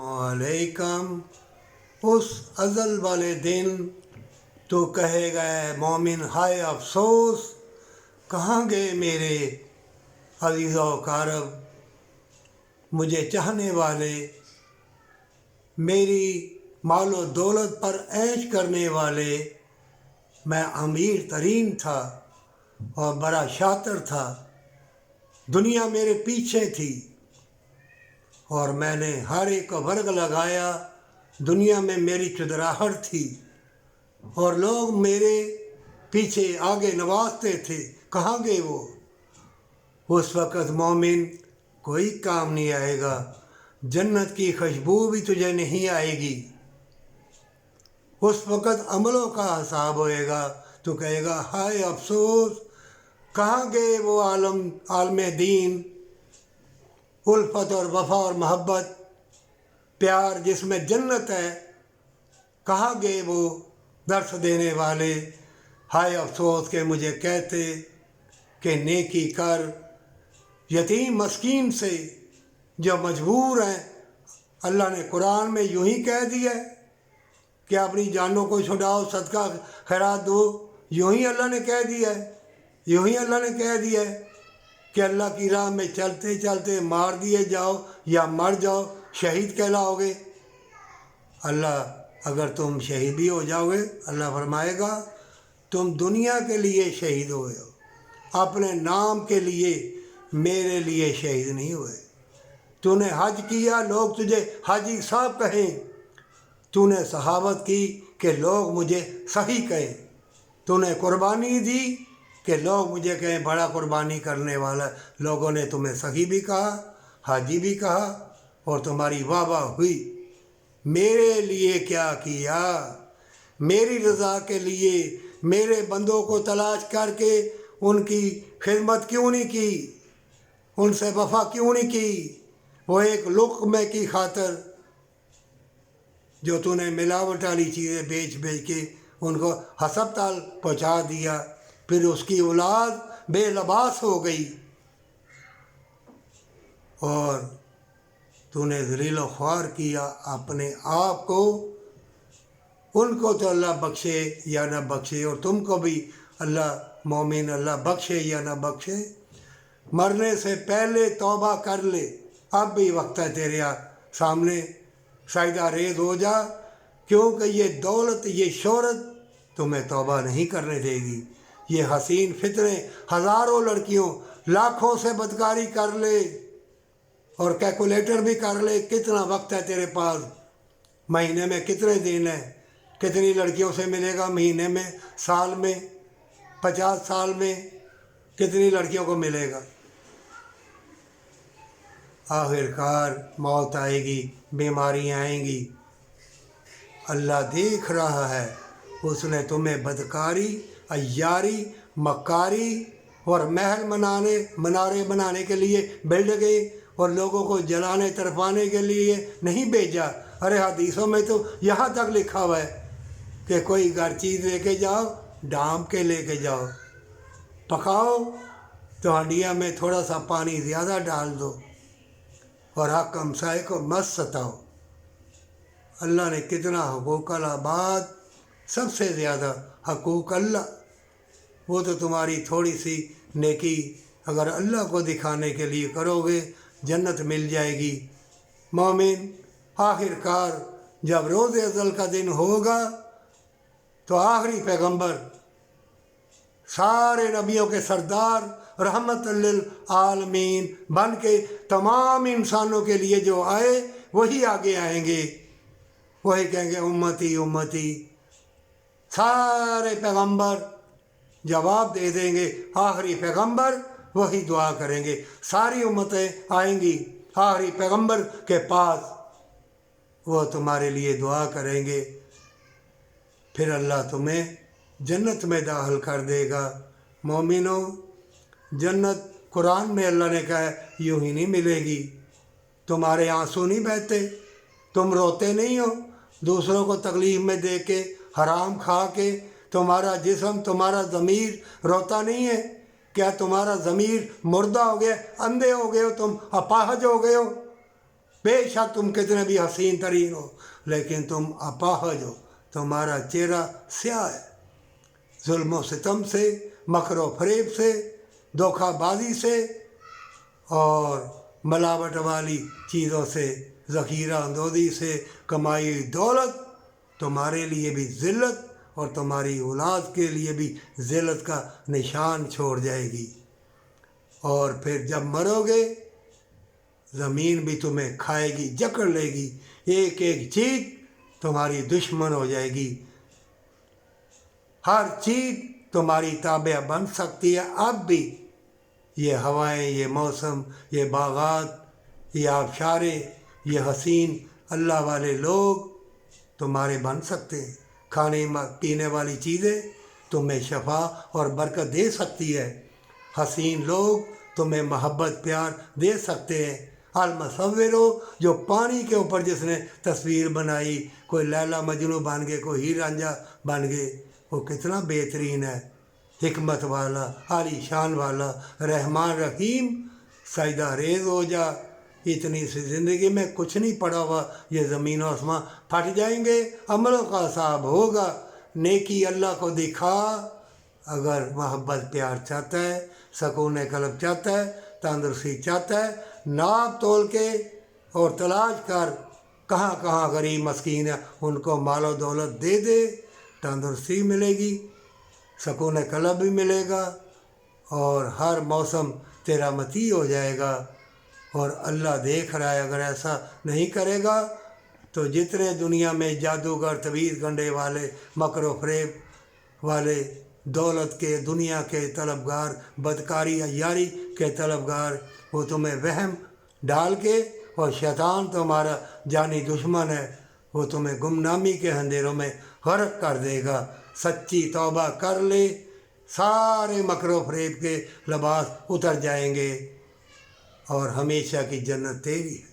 अलैकम। उस अज़ल वाले दिन तो कहेगा ऐ मोमिन हाय अफसोस, कहाँ गए मेरे अज़ीज़ व कारब, मुझे चाहने वाले, मेरी मालो दौलत पर ऐश करने वाले। मैं अमीर तरीन था और बड़ा शातिर था, दुनिया मेरे पीछे थी और मैंने हर एक को वर्ग लगाया। दुनिया में मेरी चुदराहट थी और लोग मेरे पीछे आगे नवाजते थे। कहाँ गए वो? उस वक़्त मोमिन कोई काम नहीं आएगा, जन्नत की खुशबू भी तुझे नहीं आएगी। उस वक़्त अमलों का हिसाब होएगा। तो कहेगा हाय अफसोस, कहाँ गए वो आलम दीन, उल्फत और वफा और मोहब्बत, प्यार जिसमें जन्नत है। कहाँ गए वो दर्स देने वाले? हाय अफसोस के मुझे कहते कि नेकी कर यतीम मस्कीन से जो मजबूर हैं। अल्लाह ने कुरान में यूं ही कह दिया है कि अपनी जानों को छुड़ाओ, सदका खैरात दो। यूं ही अल्लाह ने कह दिया है, यूं ही अल्लाह ने कह दिया है कि अल्लाह की राह में चलते चलते मार दिए जाओ या मर जाओ, शहीद कहलाओगे। अल्लाह अगर तुम शहीद भी हो जाओगे, अल्लाह फरमाएगा तुम दुनिया के लिए शहीद हुए हो, अपने नाम के लिए, मेरे लिए शहीद नहीं हुए। तूने हज किया, लोग तुझे हाजी साहब कहें। तूने सहावत की कि लोग मुझे सही कहें। तूने कुर्बानी दी कि लोग मुझे कहें बड़ा कुर्बानी करने वाला। लोगों ने तुम्हें सही भी कहा, हाजी भी कहा और तुम्हारी वाह वाह हुई। मेरे लिए क्या किया? मेरी रज़ा के लिए मेरे बंदों को तलाश करके उनकी खिदमत क्यों नहीं की, उनसे वफा क्यों नहीं की? वो एक लुक़्मे की खातिर जो तूने मिलावट वाली चीज़ें बेच बेच के उनको हस्पताल पहुंचा दिया, फिर उसकी औलाद बेलबास हो गई और तूने ज़लील व ख्वार किया अपने आप को। उनको तो अल्लाह बख्शे या ना बख्शे, और तुमको भी अल्लाह मोमिन अल्लाह बख्शे या ना बख्शे। मरने से पहले तौबा कर ले, अब भी वक्त है तेरे सामने। साइदा रेज हो जा, क्योंकि ये दौलत, ये शोहरत तुम्हें तौबा नहीं करने देगी। ये हसीन फितरे हज़ारों लड़कियों, लाखों से बदकारी कर ले और कैलकुलेटर भी कर ले, कितना वक्त है तेरे पास, महीने में कितने दिन हैं, कितनी लड़कियों से मिलेगा महीने में, साल में, 50 साल में कितनी लड़कियों को मिलेगा। आखिरकार मौत आएगी, बीमारियाँ आएंगी। अल्लाह देख रहा है, उसने तुम्हें बदकारी, अय्यारी, मक्कारी और महल मनारे बनाने के लिए बिल्डिंगें और लोगों को जलाने तरफाने के लिए नहीं भेजा। अरे हदीसों में तो यहाँ तक लिखा हुआ है कि कोई घर चीज़ लेके जाओ, ढाँप के लेके जाओ, पकाओ तो हंडिया में थोड़ा सा पानी ज़्यादा डाल दो और हक हमसाए को मत सताओ। अल्लाह ने कितना हुकूक अल-इबाद, सबसे ज़्यादा हकूक अल्लाह। वो तो तुम्हारी थोड़ी सी नेकी अगर अल्लाह को दिखाने के लिए करोगे, जन्नत मिल जाएगी। मोमिन आखिरकार जब रोज़ अज़ल का दिन होगा तो आखिरी पैगंबर, सारे नबियों के सरदार, रहमतुल लिल आलमीन बन के तमाम इंसानों के लिए जो आए वही आगे आएंगे, वही कहेंगे उम्मती उम्मती। सारे पैगंबर जवाब दे देंगे, आखिरी पैगंबर वही दुआ करेंगे। सारी उम्मतें आएंगी आखिरी पैगंबर के पास, वो तुम्हारे लिए दुआ करेंगे, फिर अल्लाह तुम्हें जन्नत में दाखिल कर देगा। मोमिनो, जन्नत कुरान में अल्लाह ने कहा है यूं ही नहीं मिलेगी। तुम्हारे आंसू नहीं बहते, तुम रोते नहीं हो दूसरों को तकलीफ़ में दे के, हराम खा के। तुम्हारा जिस्म, तुम्हारा ज़मीर रोता नहीं है? क्या तुम्हारा ज़मीर मुर्दा हो गया, अंधे हो गए हो, तुम अपाहज हो गए हो? بے شک تم کتنے بھی حسین ترین ہو لیکن تم اپاہج ہو، تمہارا چہرہ سیاہ ہے، ظلم و ستم سے، مکر و فریب سے، دھوکہ بازی سے اور ملاوٹ والی چیزوں سے، ذخیرہ اندوزی سے کمائی ہوئی دولت تمہارے لیے بھی ذلت اور تمہاری اولاد کے لیے بھی ذلت کا نشان چھوڑ جائے گی، اور پھر جب مرو گے زمین بھی تمہیں کھائے گی، جکڑ لے گی، ایک ایک چیز تمہاری دشمن ہو جائے گی، ہر چیز تمہاری تابع بن سکتی ہے اب بھی، یہ ہوائیں، یہ موسم، یہ باغات، یہ آبشاریں، یہ حسین اللہ والے لوگ تمہارے بن سکتے ہیں، کھانے پینے والی چیزیں تمہیں شفا اور برکت دے سکتی ہے، حسین لوگ تمہیں محبت پیار دے سکتے ہیں، المصور جو پانی کے اوپر جس نے تصویر بنائی، کوئی لیلا مجنو بن گئے، کوئی ہیر رانجھا بن گئے، وہ کتنا بہترین ہے، حکمت والا، عالی شان والا، رحمان رحیم، سجدہ ریز ہو جا، اتنی سی زندگی میں کچھ نہیں پڑا ہوا، یہ زمین و آسمان پھٹ جائیں گے، عملوں کا حساب ہوگا، نیکی اللہ کو دکھا، اگر محبت پیار چاہتا ہے، سکون قلب چاہتا ہے، تندرستی چاہتا ہے، ناپ تول کے اور تلاش کر کہاں کہاں غریب مسکین ہے ان کو مال و دولت دے دے، تندرستی ملے گی، سکون قلب بھی ملے گا، اور ہر موسم تیرا مطیع ہو جائے گا، اور اللہ دیکھ رہا ہے، اگر ایسا نہیں کرے گا تو جتنے دنیا میں جادوگر، تویز گنڈے والے، مکر و فریب والے، دولت کے، دنیا کے طلبگار، بدکاری عیاری کے طلبگار، وہ تمہیں وہم ڈال کے، اور شیطان تمہارا جانی دشمن ہے، وہ تمہیں گمنامی کے اندھیروں میں غرق کر دے گا، سچی توبہ کر لے، سارے مکر و فریب کے لباس اتر جائیں گے، اور ہمیشہ کی جنت تیری ہے۔